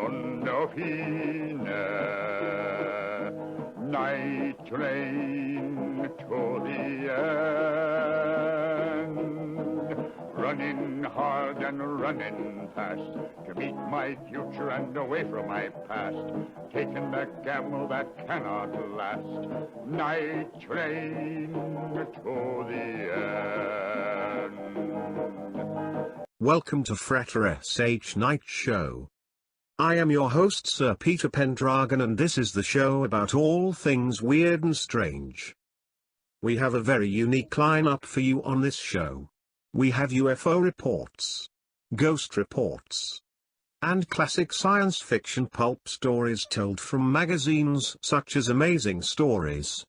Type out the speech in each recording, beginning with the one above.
Undofine, night train to the end, running hard and running fast to meet my future and away from my past, taking the gamble that cannot last, night train to the end. Welcome to Frater SH Night Show. I am your host Sir Peter Pendragon, and this is the show about all things weird and strange. We have a very unique lineup for you on this show. We have UFO reports, ghost reports, and classic science fiction pulp stories told from magazines such as Amazing Stories.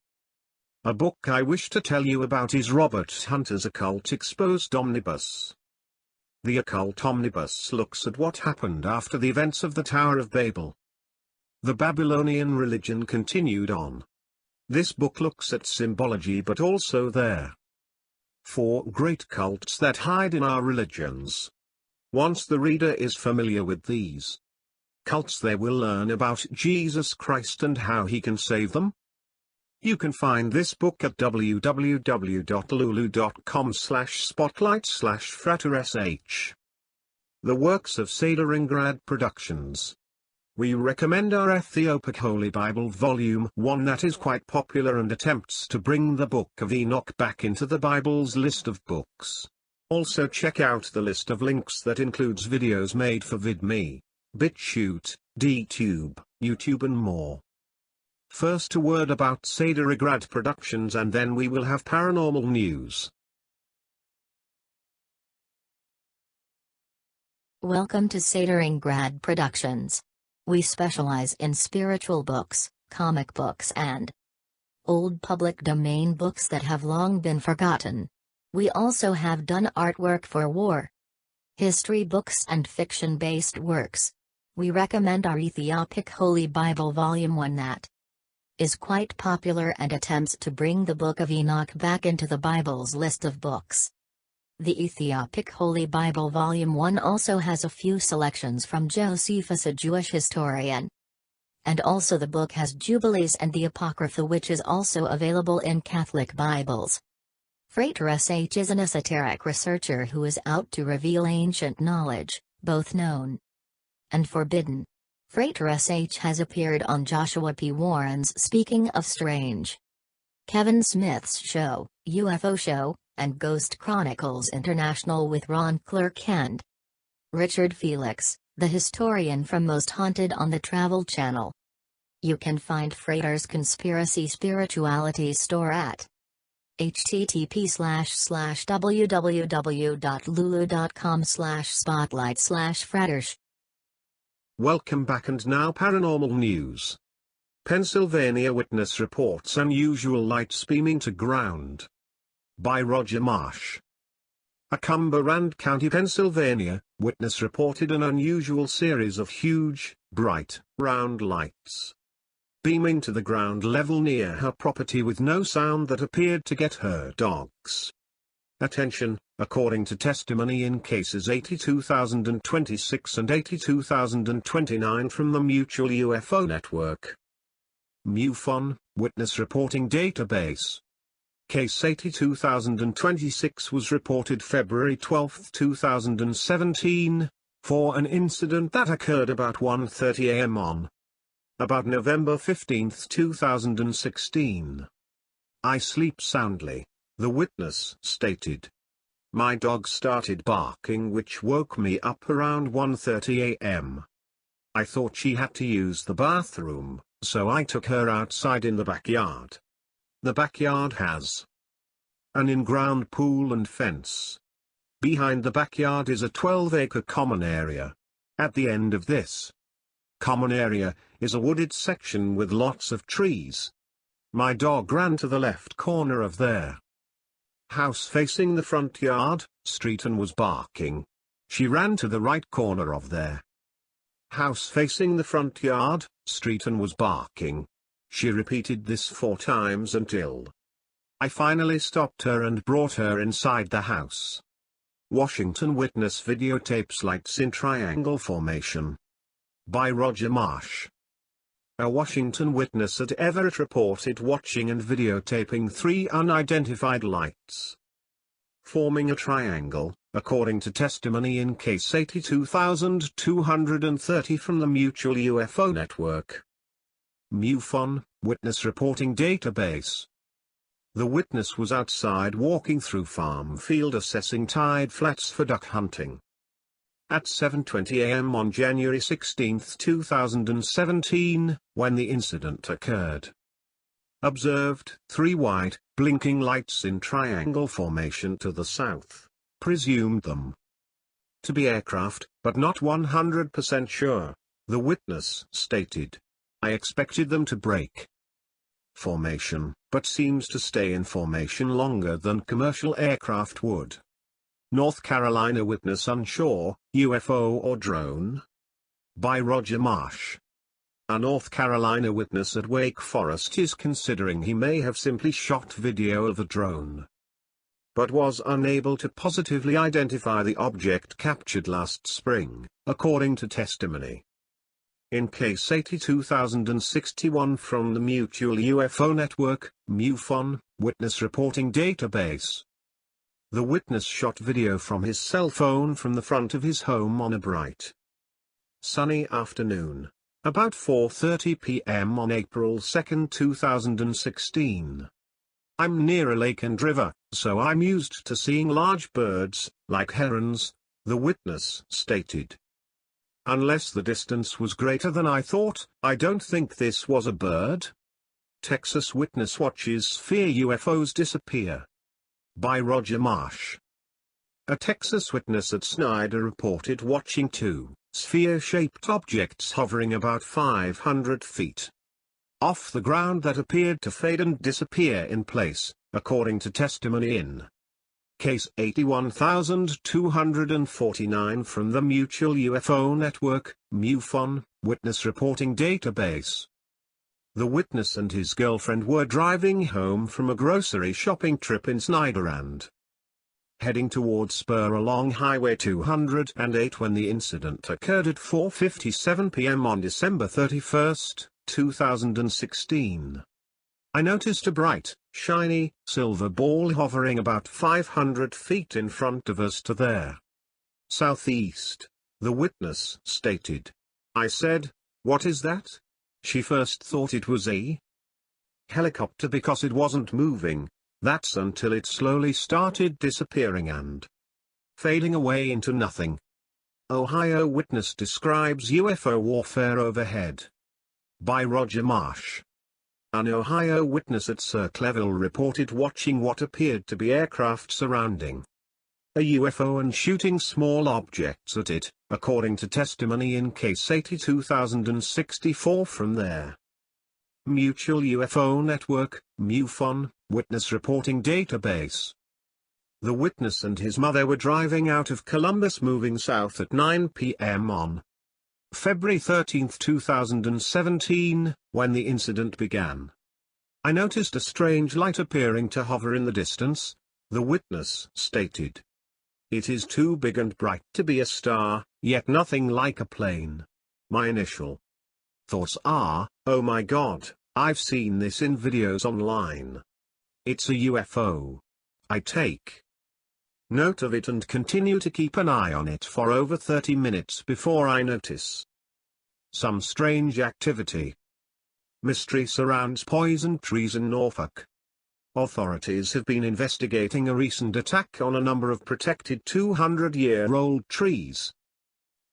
A book I wish to tell you about is Robert Hunter's Occult Exposed Omnibus. The Occult Omnibus looks at what happened after the events of the Tower of Babel. The Babylonian religion continued on. This book looks at symbology but also there 4 great cults that hide in our religions. Once the reader is familiar with these cults, they will learn about Jesus Christ and how he can save them. You can find this book at www.lulu.com/spotlight/fratersh. The works of Sederingrad Productions. We recommend our Ethiopic Holy Bible Volume 1 that is quite popular and attempts to bring the Book of Enoch back into the Bible's list of books. Also check out the list of links that includes videos made for VidMe, BitChute, DTube, YouTube and more. First a word about Sederingrad Productions and then we will have paranormal news. Welcome to Sederingrad Productions. We specialize in spiritual books, comic books and old public domain books that have long been forgotten. We also have done artwork for war, history books and fiction-based works. We recommend our Ethiopic Holy Bible Volume 1 that is quite popular and attempts to bring the Book of Enoch back into the Bible's list of books. The Ethiopic Holy Bible Volume 1 also has a few selections from Josephus, a Jewish historian. And also the book has Jubilees and the Apocrypha, which is also available in Catholic Bibles. Frater SH is an esoteric researcher who is out to reveal ancient knowledge, both known and forbidden. Frater SH has appeared on Joshua P. Warren's Speaking of Strange, Kevin Smith's show, UFO Show, and Ghost Chronicles International with Ron Clerk and Richard Felix, the historian from Most Haunted on the Travel Channel. You can find Frater's Conspiracy Spirituality store at http://www.lulu.com/spotlight/fratersh. Welcome back, and now paranormal news. Pennsylvania witness reports unusual lights beaming to ground. By Roger Marsh. A Cumberland County, Pennsylvania, witness reported an unusual series of huge, bright, round lights beaming to the ground level near her property with no sound that appeared to get her dogs attention, according to testimony in cases 82026 and 82029 from the Mutual UFO Network. MUFON, Witness Reporting Database. Case 82026 was reported February 12, 2017, for an incident that occurred about 1:30 a.m. on about November 15, 2016. I sleep soundly, the witness stated. My dog started barking, which woke me up around 1:30 a.m. I thought she had to use the bathroom, so I took her outside in the backyard. The backyard has an in-ground pool and fence. Behind the backyard is a 12-acre common area. At the end of this common area is a wooded section with lots of trees. My dog ran to the left corner of their house facing the front yard, street, and was barking. She ran to the right corner of their house facing the front yard, street, and was barking. She repeated this 4 times until I finally stopped her and brought her inside the house. Washington witness videotapes lights in triangle formation. By Roger Marsh. A Washington witness at Everett reported watching and videotaping three unidentified lights forming a triangle, according to testimony in Case 82230 from the Mutual UFO Network. MUFON, Witness Reporting Database. The witness was outside walking through farm field assessing tide flats for duck hunting. At 7:20 a.m. on January 16, 2017, when the incident occurred. Observed 3 white, blinking lights in triangle formation to the south, presumed them to be aircraft, but not 100% sure, the witness stated. I expected them to break formation, but seems to stay in formation longer than commercial aircraft would. North Carolina witness unsure, UFO or drone? By Roger Marsh. A North Carolina witness at Wake Forest is considering he may have simply shot video of a drone, but was unable to positively identify the object captured last spring, according to testimony. In Case 82061 from the Mutual UFO Network, MUFON, Witness Reporting Database. The witness shot video from his cell phone from the front of his home on a bright, sunny afternoon, about 4:30 p.m. on April 2, 2016. I'm near a lake and river, so I'm used to seeing large birds, like herons, the witness stated. Unless the distance was greater than I thought, I don't think this was a bird. Texas witness watches sphere UFOs disappear. By Roger Marsh. A Texas witness at Snyder reported watching 2 sphere-shaped objects hovering about 500 feet off the ground that appeared to fade and disappear in place, according to testimony in Case 81249 from the Mutual UFO Network, MUFON, Witness Reporting Database. The witness and his girlfriend were driving home from a grocery shopping trip in Snyder and heading towards Spur along Highway 208 when the incident occurred at 4:57 p.m. on December 31, 2016. I noticed a bright, shiny, silver ball hovering about 500 feet in front of us to their southeast, the witness stated. I said, "What is that?" She first thought it was a helicopter because it wasn't moving. That's until it slowly started disappearing and fading away into nothing. Ohio witness describes UFO warfare overhead. By Roger Marsh. An Ohio witness at Circleville reported watching what appeared to be aircraft surrounding a UFO and shooting small objects at it, according to testimony in Case 82064 from their Mutual UFO Network, MUFON, Witness Reporting Database. The witness and his mother were driving out of Columbus moving south at 9 p.m. on February 13, 2017, when the incident began. I noticed a strange light appearing to hover in the distance, the witness stated. It is too big and bright to be a star, yet nothing like a plane. My initial thoughts are, oh my God, I've seen this in videos online. It's a UFO. I take note of it and continue to keep an eye on it for over 30 minutes before I notice some strange activity. Mystery surrounds poison trees in Norfolk. Authorities have been investigating a recent attack on a number of protected 200-year-old trees.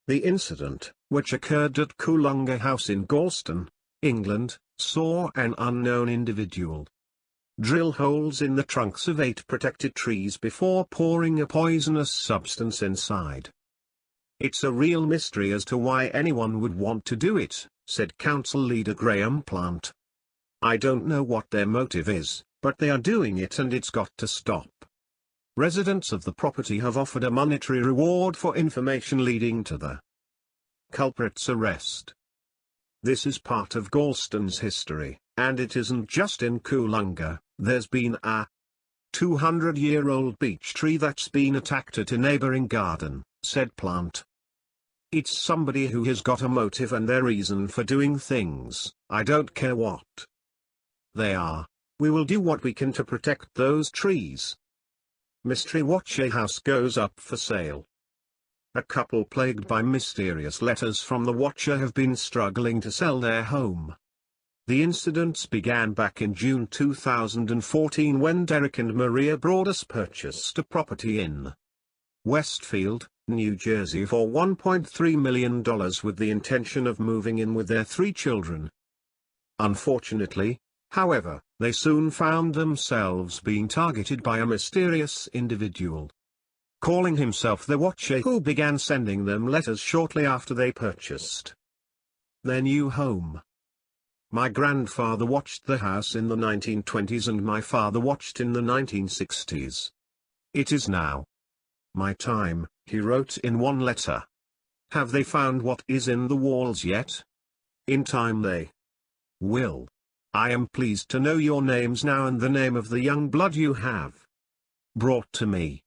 The incident, which occurred at Coolunga House in Galston, England, saw an unknown individual drill holes in the trunks of 8 protected trees before pouring a poisonous substance inside. It's a real mystery as to why anyone would want to do it, said Council Leader Graham Plant. I don't know what their motive is, but they are doing it and it's got to stop. Residents of the property have offered a monetary reward for information leading to the culprit's arrest. This is part of Galston's history, and it isn't just in Coolunga. There's been a 200-year-old beech tree that's been attacked at a neighboring garden, said Plant. It's somebody who has got a motive and their reason for doing things. I don't care what they are. We will do what we can to protect those trees. Mystery Watcher house goes up for sale. A couple plagued by mysterious letters from the Watcher have been struggling to sell their home. The incidents began back in June 2014 when Derek and Maria Broadus purchased a property in Westfield, New Jersey for $1.3 million with the intention of moving in with their 3 children. Unfortunately, however, they soon found themselves being targeted by a mysterious individual, calling himself the Watcher, who began sending them letters shortly after they purchased their new home. My grandfather watched the house in the 1920s and my father watched in the 1960s. It is now my time, he wrote in one letter. Have they found what is in the walls yet? In time they will. I am pleased to know your names now and the name of the young blood you have brought to me.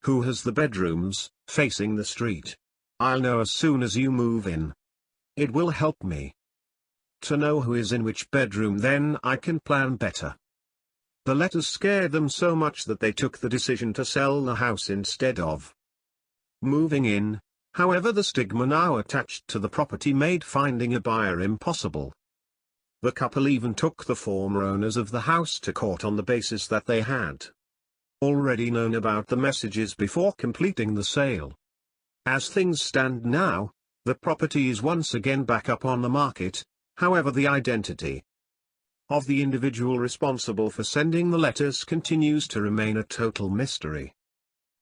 Who has the bedrooms facing the street? I'll know as soon as you move in. It will help me to know who is in which bedroom, then I can plan better. The letters scared them so much that they took the decision to sell the house instead of moving in. However, the stigma now attached to the property made finding a buyer impossible. The couple even took the former owners of the house to court on the basis that they had already known about the messages before completing the sale. As things stand now, the property is once again back up on the market. However, the identity of the individual responsible for sending the letters continues to remain a total mystery.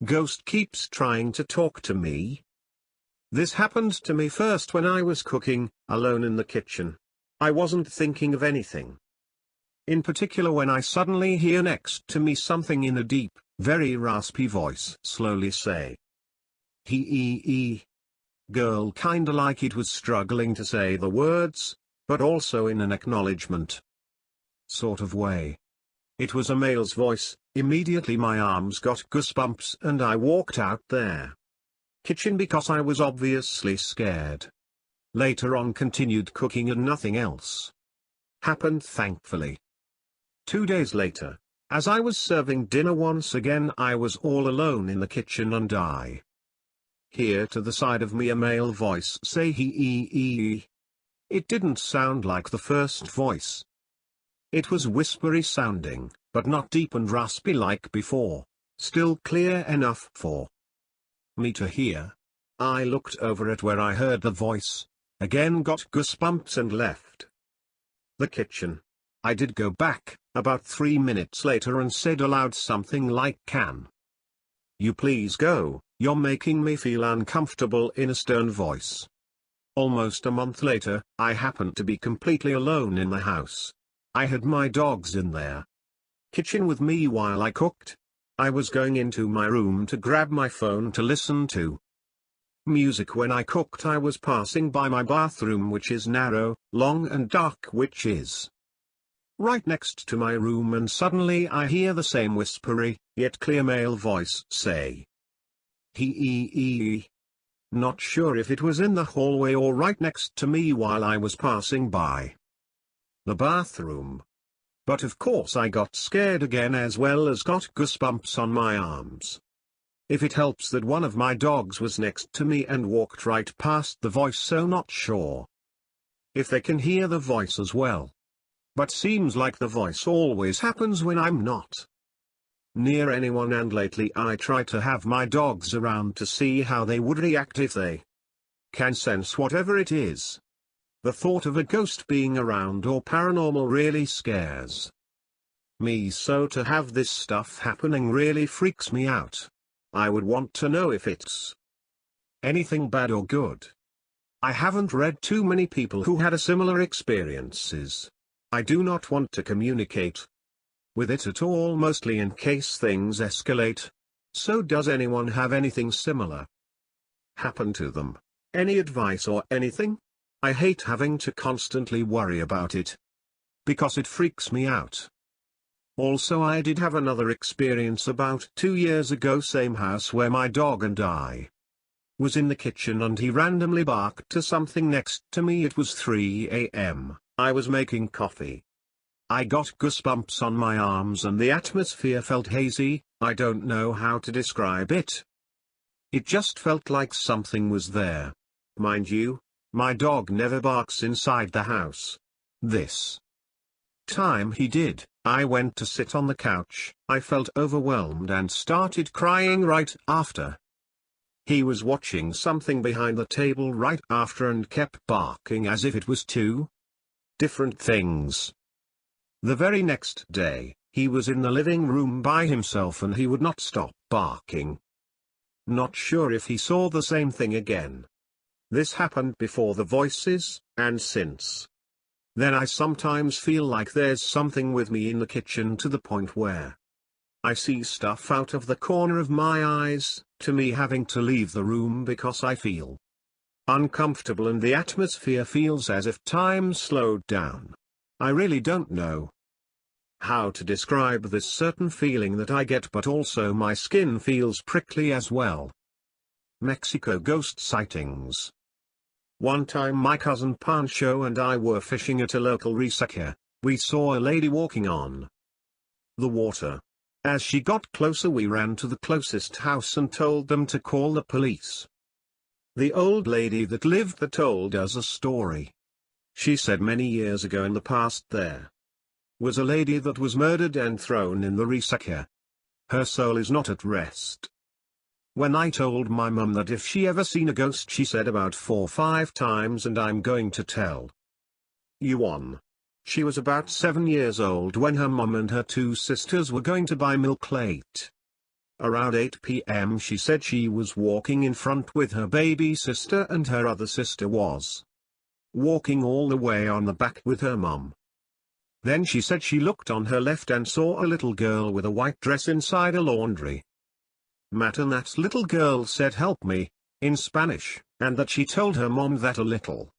Ghost keeps trying to talk to me. This happened to me first when I was cooking, alone in the kitchen. I wasn't thinking of anything in particular when I suddenly hear next to me something in a deep, very raspy voice slowly say, "He." Girl, kinda like it was struggling to say the words, but also in an acknowledgement sort of way. It was a male's voice. Immediately my arms got goosebumps and I walked out there kitchen because I was obviously scared. Later on continued cooking and nothing else happened, thankfully. 2 days later, as I was serving dinner once again, I was all alone in the kitchen and I hear to the side of me a male voice say he. It didn't sound like the first voice. It was whispery sounding, but not deep and raspy like before, still clear enough for me to hear. I looked over at where I heard the voice, again got goosebumps and left the kitchen. I did go back, about 3 minutes later, and said aloud something like, "Can you please go, you're making me feel uncomfortable," in a stern voice. Almost a month later, I happened to be completely alone in the house. I had my dogs in their kitchen with me while I cooked. I was going into my room to grab my phone to listen to music when I cooked. I was passing by my bathroom, which is narrow, long and dark, which is right next to my room, and suddenly I hear the same whispery, yet clear male voice say, he. Not sure if it was in the hallway or right next to me while I was passing by the bathroom. But of course I got scared again, as well as got goosebumps on my arms. If it helps that one of my dogs was next to me and walked right past the voice, so not sure if they can hear the voice as well. But seems like the voice always happens when I'm not near anyone, and lately I try to have my dogs around to see how they would react if they can sense whatever it is. The thought of a ghost being around or paranormal really scares me, so to have this stuff happening really freaks me out. I would want to know if it's anything bad or good. I haven't read too many people who had a similar experiences. I do not want to communicate with it at all, mostly in case things escalate. So does anyone have anything similar happen to them? Any advice or anything? I hate having to constantly worry about it, because it freaks me out. Also, I did have another experience about 2 years ago, same house where my dog and I was in the kitchen and he randomly barked to something next to me. It was 3 a.m. I was making coffee. I got goosebumps on my arms and the atmosphere felt hazy. I don't know how to describe it. It just felt like something was there. Mind you, my dog never barks inside the house. This time he did. I went to sit on the couch. I felt overwhelmed and started crying right after. He was watching something behind the table right after and kept barking as if it was two different things. The very next day, he was in the living room by himself and he would not stop barking. Not sure if he saw the same thing again. This happened before the voices, and since then I sometimes feel like there's something with me in the kitchen to the point where I see stuff out of the corner of my eyes, to me having to leave the room because I feel uncomfortable and the atmosphere feels as if time slowed down. I really don't know how to describe this certain feeling that I get, but also my skin feels prickly as well. Mexico ghost sightings. One time my cousin Pancho and I were fishing at a local resaca. We saw a lady walking on the water. As she got closer we ran to the closest house and told them to call the police. The old lady that lived there told us a story. She said many years ago in the past there was a lady that was murdered and thrown in the resaca. Her soul is not at rest. When I told my mum that if she ever seen a ghost, she said about 4 or 5 times, and I'm going to tell you one. She was about 7 years old when her mum and her 2 sisters were going to buy milk late. Around 8 p.m. she said she was walking in front with her baby sister and her other sister was walking all the way on the back with her mum. Then she said she looked on her left and saw a little girl with a white dress inside a laundry mat, and that little girl said "help me" in Spanish, and that she told her mom that a little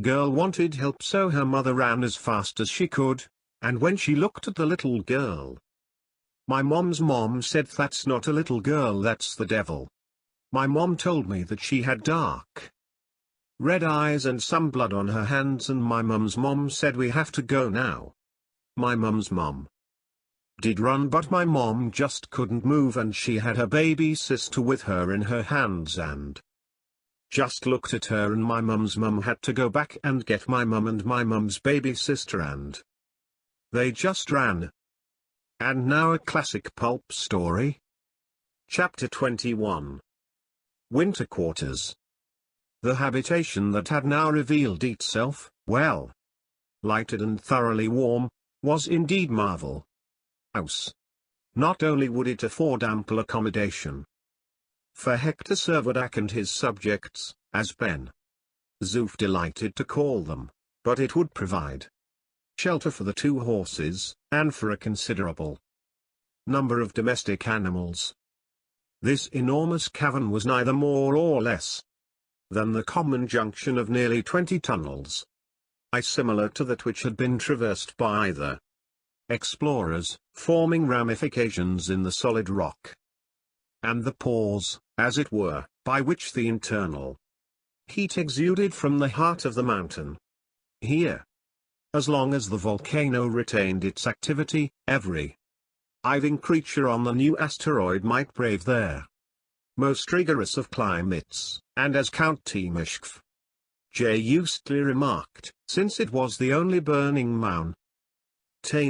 girl wanted help, so her mother ran as fast as she could, and when she looked at the little girl, my mom's mom said "that's not a little girl, that's the devil." My mom told me that she had dark red eyes and some blood on her hands, and my mum's mom said "we have to go now." My mum's mom did run, but my mom just couldn't move, and she had her baby sister with her in her hands and just looked at her, and my mum's mum had to go back and get my mum and my mum's baby sister, and they just ran. And now a classic pulp story. Chapter 21. Winter Quarters. The habitation that had now revealed itself, well lighted and thoroughly warm, was indeed marvel house. Not only would it afford ample accommodation for Hector Servadac and his subjects, as Ben Zoof delighted to call them, but it would provide shelter for the 2 horses, and for a considerable number of domestic animals. This enormous cavern was neither more or less than the common junction of nearly 20 tunnels, similar to that which had been traversed by the explorers, forming ramifications in the solid rock, and the pores, as it were, by which the internal heat exuded from the heart of the mountain. Here, as long as the volcano retained its activity, every living creature on the new asteroid might brave their most rigorous of climates, and as Count Timashkv J. Ustli remarked, since it was the only burning mountain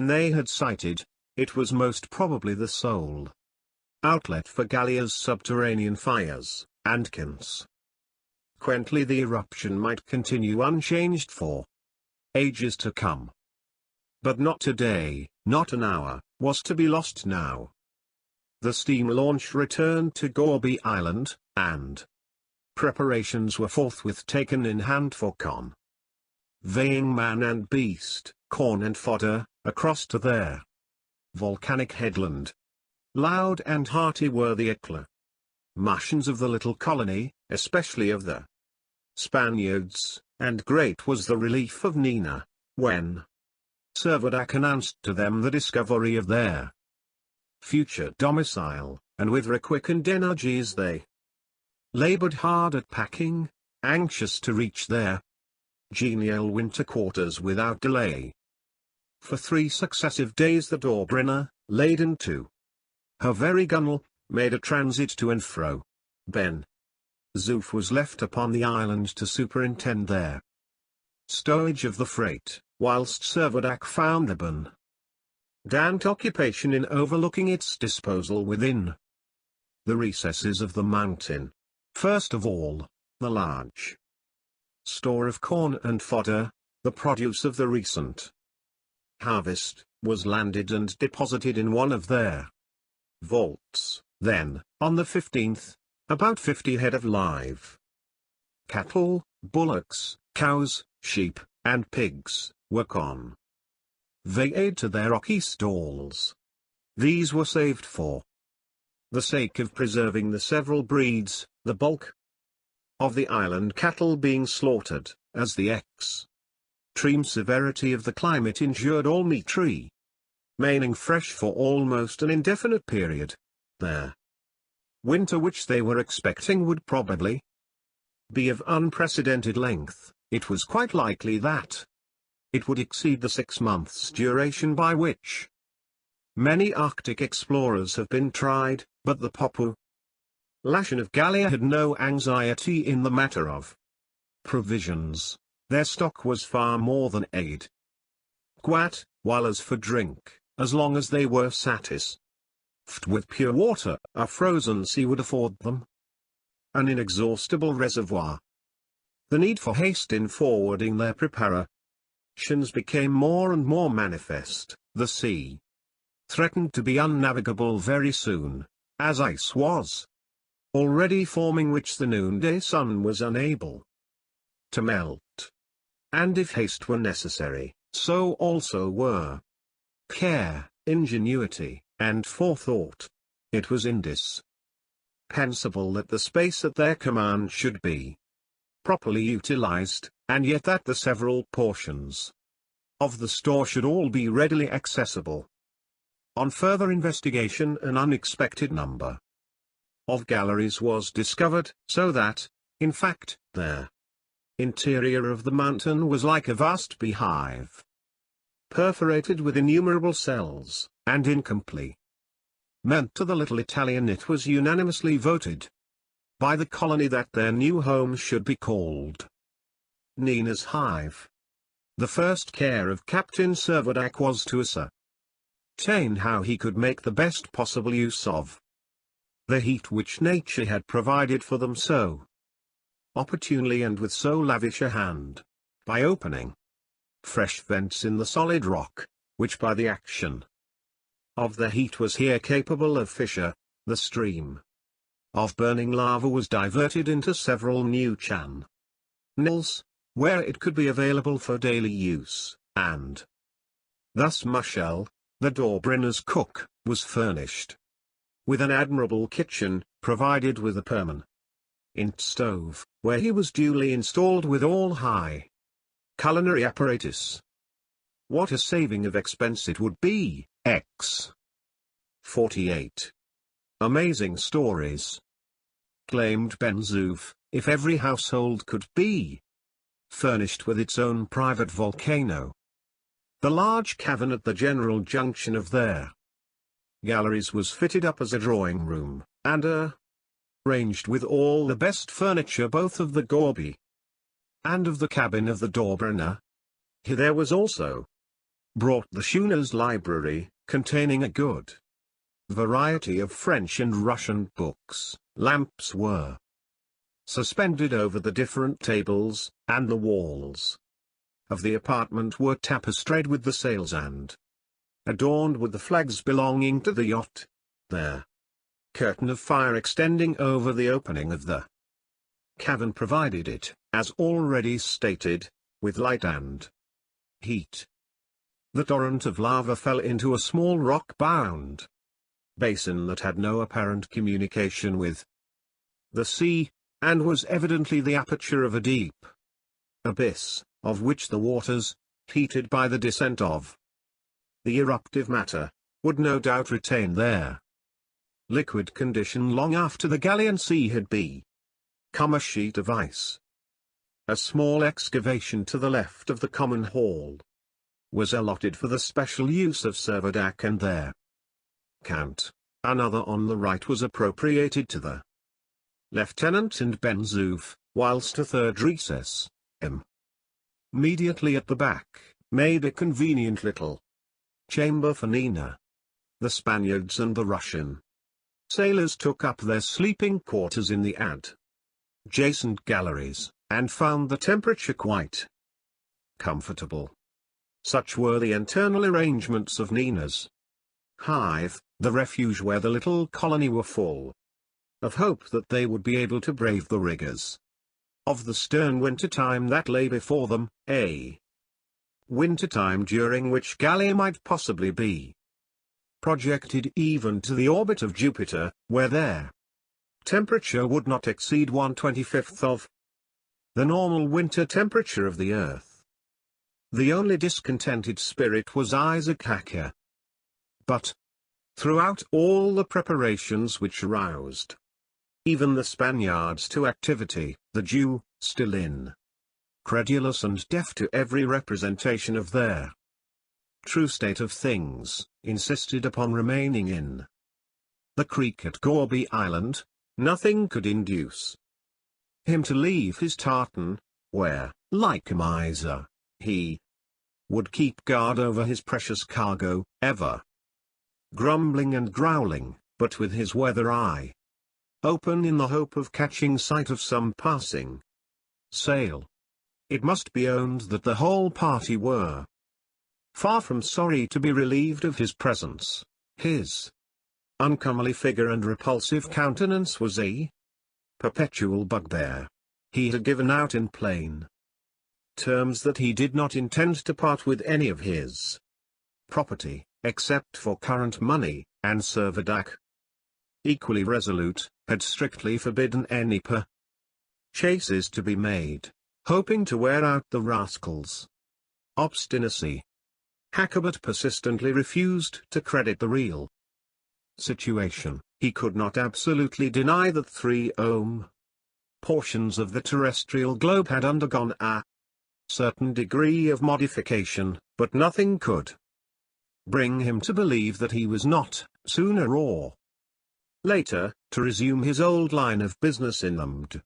they had sighted, it was most probably the sole outlet for Gallia's subterranean fires, and consequently the eruption might continue unchanged for ages to come. But not today, not an hour was to be lost now. The steam launch returned to Gorby Island, and preparations were forthwith taken in hand for conveying man and beast, corn and fodder, across to their volcanic headland. Loud and hearty were the acclamations of the little colony, especially of the Spaniards, and great was the relief of Nina, when Servadac announced to them the discovery of their future domicile, and with requickened energies they labored hard at packing, anxious to reach their genial winter quarters without delay. For 3 successive days the Dobryna, laden to her very gunwale, made a transit to and fro. Ben Zoof was left upon the island to superintend their stowage of the freight, whilst Servadac found the abundant occupation in overlooking its disposal within the recesses of the mountain. First of all, the large store of corn and fodder, the produce of the recent harvest, was landed and deposited in one of their vaults. Then, on the 15th, about 50 head of live cattle, bullocks, cows, sheep, and pigs, were conveyed to their rocky stalls. These were saved for the sake of preserving the several breeds, the bulk of the island cattle being slaughtered, as the extreme severity of the climate injured all meat remaining fresh for almost an indefinite period. Their winter which they were expecting would probably be of unprecedented length. It was quite likely that it would exceed the 6 months' duration by which many Arctic explorers have been tried, but the population of Gallia had no anxiety in the matter of provisions. Their stock was far more than adequate, while as for drink, as long as they were satisfied with pure water, a frozen sea would afford them an inexhaustible reservoir. The need for haste in forwarding their preparations became more and more manifest. The sea threatened to be unnavigable very soon, as ice was already forming which the noonday sun was unable to melt. And if haste were necessary, so also were care, ingenuity, and forethought. It was indispensable that the space at their command should be properly utilized, and yet that the several portions of the store should all be readily accessible. On further investigation, an unexpected number of galleries was discovered, so that, in fact, their interior of the mountain was like a vast beehive, perforated with innumerable cells, and incomplete. Meant to the little Italian, it was unanimously voted by the colony that their new home should be called Nina's Hive. The first care of Captain Servadac was to ascertain how he could make the best possible use of the heat which nature had provided for them so opportunely and with so lavish a hand, by opening fresh vents in the solid rock, which by the action of the heat was here capable of fissure. The stream of burning lava was diverted into several new channels, where it could be available for daily use, and thus Michel, the Dobryna's cook, was furnished with an admirable kitchen, provided with a permanent stove, where he was duly installed with all high culinary apparatus. What a saving of expense it would be! 48. Amazing stories. Claimed Ben Zoof, if every household could be furnished with its own private volcano. The large cavern at the general junction of their galleries was fitted up as a drawing room, and arranged with all the best furniture both of the Gorby and of the cabin of the Dobryna. Here there was also brought the schooner's library, containing a good variety of French and Russian books. Lamps were suspended over the different tables, and the walls of the apartment were tapestried with the sails and adorned with the flags belonging to the yacht. Their curtain of fire extending over the opening of the cavern provided it, as already stated, with light and heat. The torrent of lava fell into a small rock-bound basin that had no apparent communication with the sea, and was evidently the aperture of a deep abyss, of which the waters, heated by the descent of the eruptive matter, would no doubt retain their liquid condition long after the Gallian Sea had been A sheet of ice. A small excavation to the left of the common hall was allotted for the special use of Servadac and their count. Another on the right was appropriated to the lieutenant and Ben-Zoof, whilst a third recess, immediately at the back, made a convenient little chamber for Nina. The Spaniards and the Russian sailors took up their sleeping quarters in the adjacent galleries, and found the temperature quite comfortable. Such were the internal arrangements of Nina's hive, the refuge where the little colony were full of hope that they would be able to brave the rigors of the stern winter time that lay before them, a winter time during which Gallia might possibly be projected even to the orbit of Jupiter, where their temperature would not exceed 1/25 of the normal winter temperature of the Earth. The only discontented spirit was Isaac Hacker. But, throughout all the preparations which roused even the Spaniards to activity, the Jew, still incredulous and deaf to every representation of their true state of things, insisted upon remaining in the creek at Gorby Island. Nothing could induce him to leave his tartan, where, like a miser, he would keep guard over his precious cargo, ever grumbling and growling, but with his weather eye open in the hope of catching sight of some passing sail. It must be owned that the whole party were far from sorry to be relieved of his presence. His uncomely figure and repulsive countenance was a perpetual bugbear. He had given out in plain terms that he did not intend to part with any of his property, except for current money, and Servadac, equally resolute, had strictly forbidden any purchases to be made, hoping to wear out the rascals' obstinacy. Hackabut persistently refused to credit the real situation. He could not absolutely deny that 3 portions of the terrestrial globe had undergone a certain degree of modification, but nothing could bring him to believe that he was not, sooner or later, to resume his old line of business in the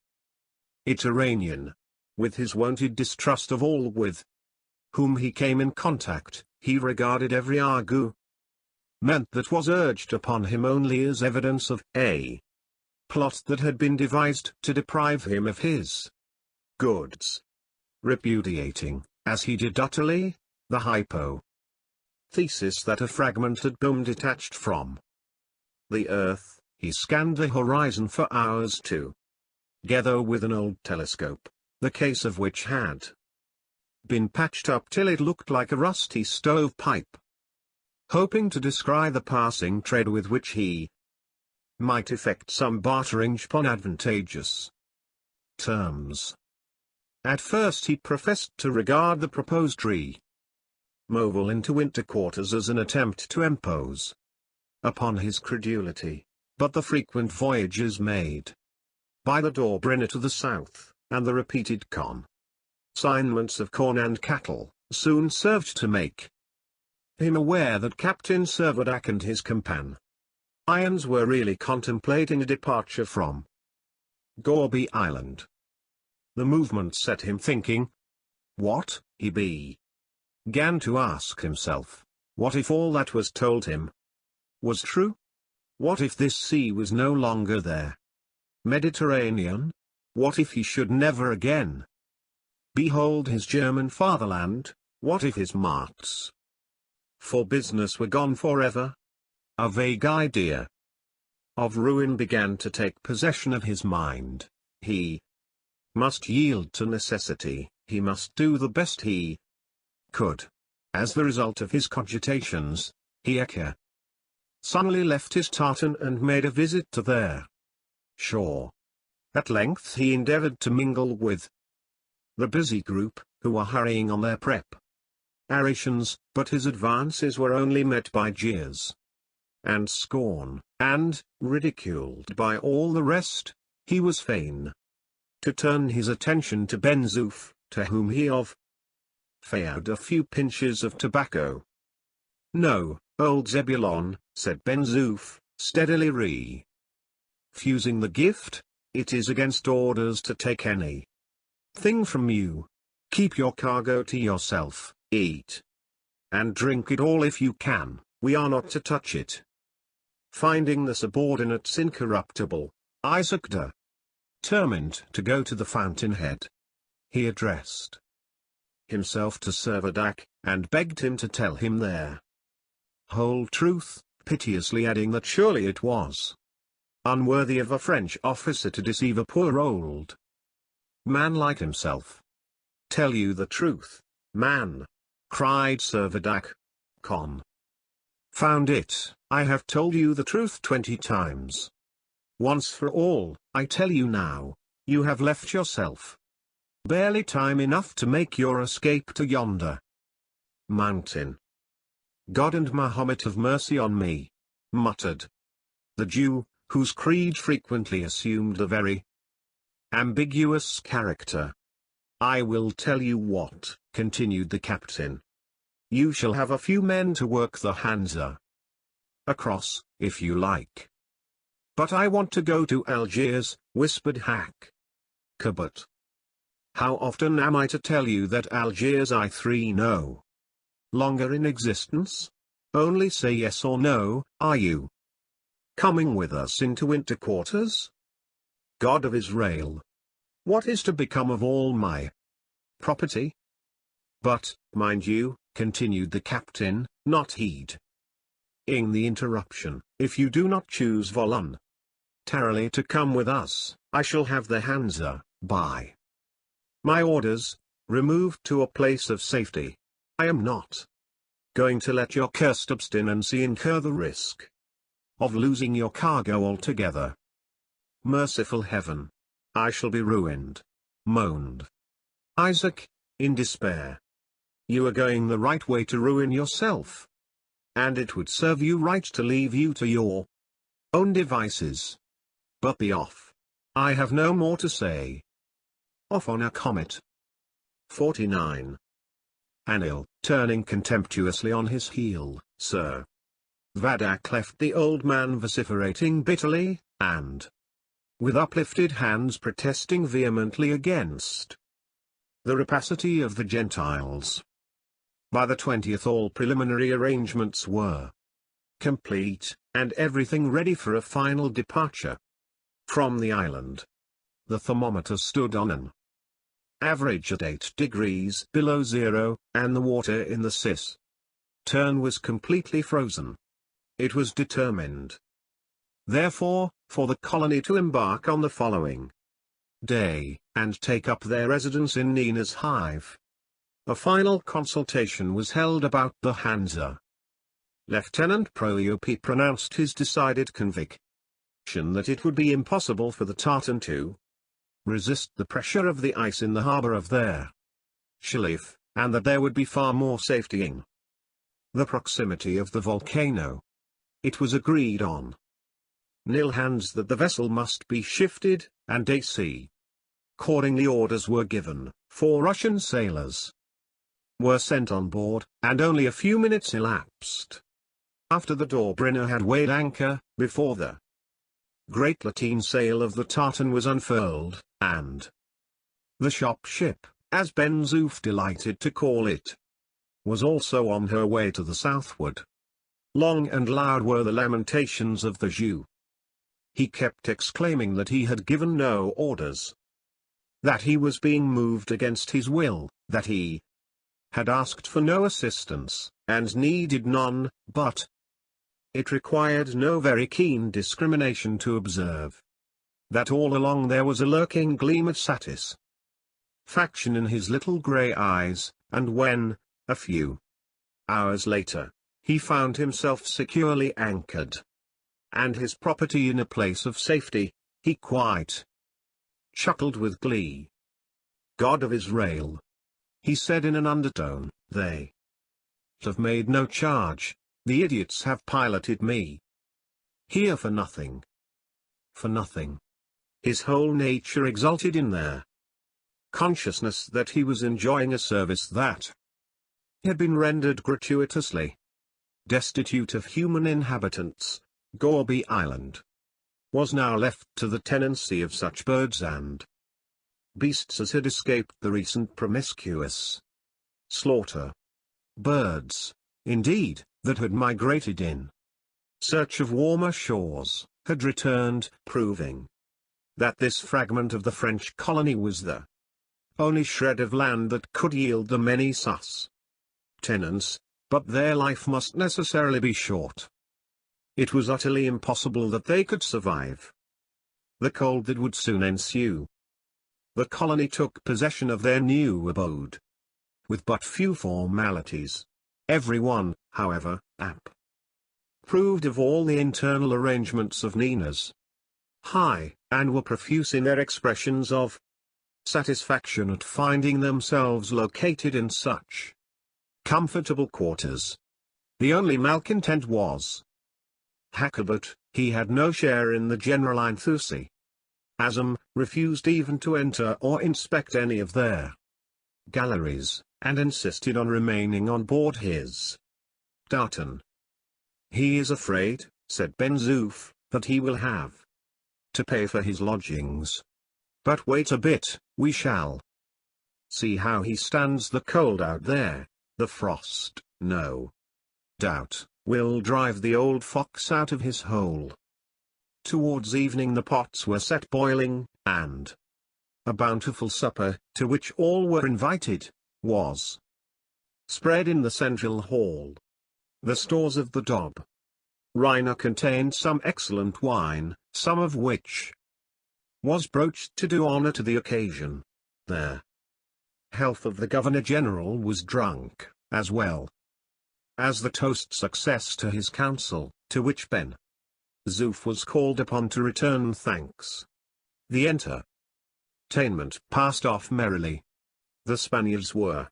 Mediterranean. With his wonted distrust of all with whom he came in contact, he regarded every argument that was urged upon him only as evidence of a plot that had been devised to deprive him of his goods, repudiating, as he did utterly, the hypothesis that a fragmented dome detached from the earth. He scanned the horizon for hours together with an old telescope, the case of which had been patched up till it looked like a rusty stovepipe, hoping to descry the passing trade with which he might effect some bartering upon advantageous terms. At first he professed to regard the proposed removal into winter quarters as an attempt to impose upon his credulity, but the frequent voyages made by the Dobryna to the south, and the repeated consignments of corn and cattle, soon served to make him aware that Captain Servadac and his companions were really contemplating a departure from Gorby Island. The movement set him thinking. What, he began to ask himself, what if all that was told him was true? What if this sea was no longer there? Mediterranean? What if he should never again behold his German fatherland? What if his marks for business were gone forever? A vague idea of ruin began to take possession of his mind. He must yield to necessity, he must do the best he could. As the result of his cogitations, Hacker suddenly left his tartan and made a visit to their shore. At length he endeavored to mingle with the busy group, who were hurrying on their preparations, but his advances were only met by jeers and scorn, and, ridiculed by all the rest, he was fain to turn his attention to Ben-Zoof, to whom he of fired a few pinches of tobacco. "No, old Zebulon," said Ben-Zoof, steadily refusing the gift, "it is against orders to take any thing from you. Keep your cargo to yourself, eat and drink it all if you can, we are not to touch it." Finding the subordinates incorruptible, Isaac determined to go to the fountainhead. He addressed himself to Servadac, and begged him to tell him their whole truth, piteously adding that surely it was unworthy of a French officer to deceive a poor old man like himself. "Tell you the truth, man," cried Servadac. "Confound it, I have told you the truth 20 times. Once for all, I tell you now, you have left yourself barely time enough to make your escape to yonder mountain." "God and Mahomet have mercy on me," muttered the Jew, whose creed frequently assumed a very ambiguous character. "I will tell you what," continued the captain. "You shall have a few men to work the Hansa across, if you like." "But I want to go to Algiers," whispered Hack. "But how often am I to tell you that Algiers is no longer in existence? Only say yes or no. Are you coming with us into winter quarters? God of Israel, what is to become of all my property?" "But, mind you," continued the captain, not heeding the interruption, "if you do not choose voluntarily to come with us, I shall have the Hansa, by my orders, removed to a place of safety. I am not going to let your cursed obstinacy incur the risk of losing your cargo altogether. Merciful heaven! I shall be ruined," moaned Isaac, in despair. "You are going the right way to ruin yourself. And it would serve you right to leave you to your own devices. But be off. I have no more to say. Off on a comet." 49. Anil, turning contemptuously on his heel, Sir Vadak left the old man vociferating bitterly, and with uplifted hands protesting vehemently against the rapacity of the Gentiles. By the 20th all preliminary arrangements were complete, and everything ready for a final departure from the island. The thermometer stood on an average at 8 degrees below zero, and the water in the cistern was completely frozen. It was determined, therefore, for the colony to embark on the following day, and take up their residence in Nina's hive. A final consultation was held about the Hansa. Lieutenant Proyope pronounced his decided conviction that it would be impossible for the tartan to resist the pressure of the ice in the harbor of their Shalif, and that there would be far more safety in the proximity of the volcano. It was agreed on nil hands that the vessel must be shifted, and AC. Accordingly orders were given, 4 Russian sailors were sent on board, and only a few minutes elapsed after the Dobryna had weighed anchor, before the great lateen sail of the tartan was unfurled, and the shop ship, as Ben-Zoof delighted to call it, was also on her way to the southward. Long and loud were the lamentations of the Jew. He kept exclaiming that he had given no orders, that he was being moved against his will, that he had asked for no assistance, and needed none, but it required no very keen discrimination to observe that all along there was a lurking gleam of satisfaction in his little grey eyes, and when, a few hours later, he found himself securely anchored, and his property in a place of safety, he quite chuckled with glee. "God of Israel," he said in an undertone, "they have made no charge, the idiots have piloted me here for nothing. For nothing. his whole nature exulted in their consciousness that he was enjoying a service that had been rendered gratuitously. Destitute of human inhabitants, Gorby Island was now left to the tenancy of such birds and beasts as had escaped the recent promiscuous slaughter. Birds, indeed, that had migrated in search of warmer shores, had returned, proving that this fragment of the French colony was the only shred of land that could yield the many tenants, but their life must necessarily be short. It was utterly impossible that they could survive the cold that would soon ensue. The colony took possession of their new abode with but few formalities. Every one, however, approved of all the internal arrangements of Nina's high, and were profuse in their expressions of satisfaction at finding themselves located in such comfortable quarters. The only malcontent was Hackabut. He had no share in the general enthusiasm, refused even to enter or inspect any of their galleries, and insisted on remaining on board his tartan. "He is afraid," said Ben Zoof, "that he will have to pay for his lodgings. But wait a bit, we shall see how he stands the cold out there. The frost, no doubt, will drive the old fox out of his hole." Towards evening the pots were set boiling, and a bountiful supper, to which all were invited, was spread in the central hall. The stores of the Dob Rhina contained some excellent wine, some of which was broached to do honor to the occasion. The health of the Governor-General was drunk, as well as the toast "Success to his council," to which Ben Zoof was called upon to return thanks. The entertainment passed off merrily. The Spaniards were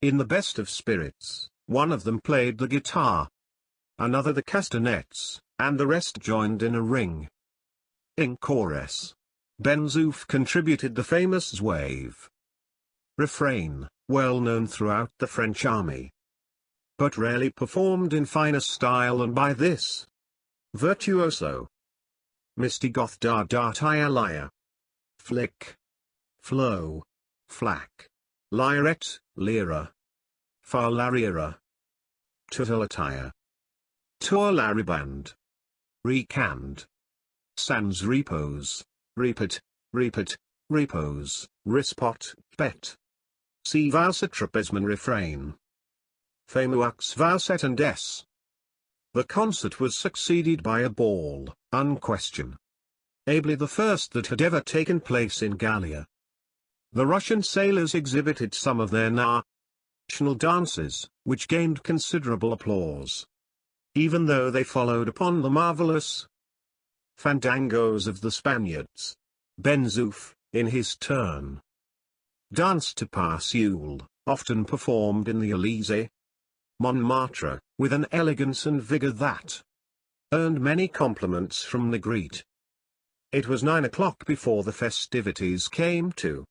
in the best of spirits. One of them played the guitar, another the castanets, and the rest joined in a ring in chorus. Ben Zoof contributed the famous Zouave refrain, well known throughout the French army, but rarely performed in finer style than by this virtuoso. Misty goth dart dart lyre, flick, flow, flack, lyret, lyra, farlariera, tutulatire, tourlariband, recand, sans repose, repet, repose, rispot, bet. See Valsetrapesman refrain. Famuax Valset and S. The concert was succeeded by a ball, unquestionably the first that had ever taken place in Gallia. The Russian sailors exhibited some of their national dances, which gained considerable applause, even though they followed upon the marvelous fandangos of the Spaniards. Ben Zoof, in his turn, danced to Pas Yule, often performed in the Élysée, Montmartre, with an elegance and vigor that earned many compliments from Negrete. It was 9 o'clock before the festivities came to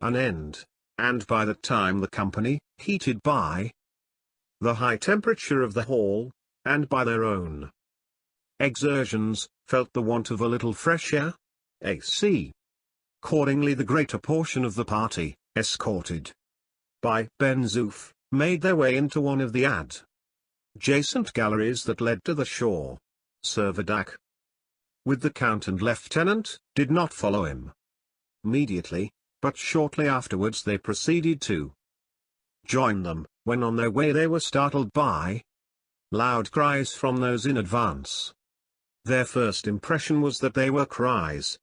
an end, and by that time the company, heated by the high temperature of the hall, and by their own exertions, felt the want of a little fresh air, AC. Accordingly the greater portion of the party, escorted by Ben Zoof, made their way into one of the adjacent galleries that led to the shore. Servadac, with the Count and Lieutenant, did not follow him immediately, but shortly afterwards they proceeded to join them. When on their way they were startled by loud cries from those in advance. Their first impression was that they were cries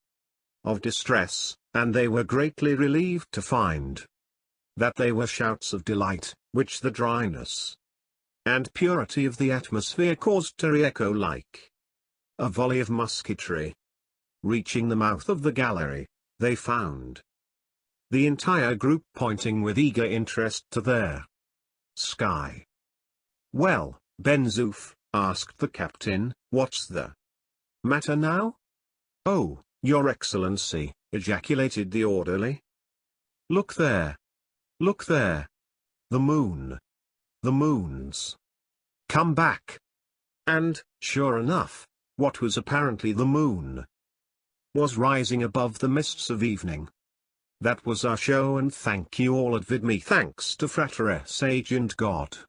of distress, and they were greatly relieved to find that they were shouts of delight, which the dryness and purity of the atmosphere caused to re-echo like a volley of musketry. Reaching the mouth of the gallery, they found the entire group pointing with eager interest to their sky. "Well, Ben Zoof," asked the captain, "what's the matter now?" "Oh, Your Excellency, ejaculated the orderly. Look there. Look there. The moon. The moons. Come back. And, sure enough, what was apparently the moon was rising above the mists of evening. That was our show, and thank you all at VidMe. Thanks to Frater S. Agent God.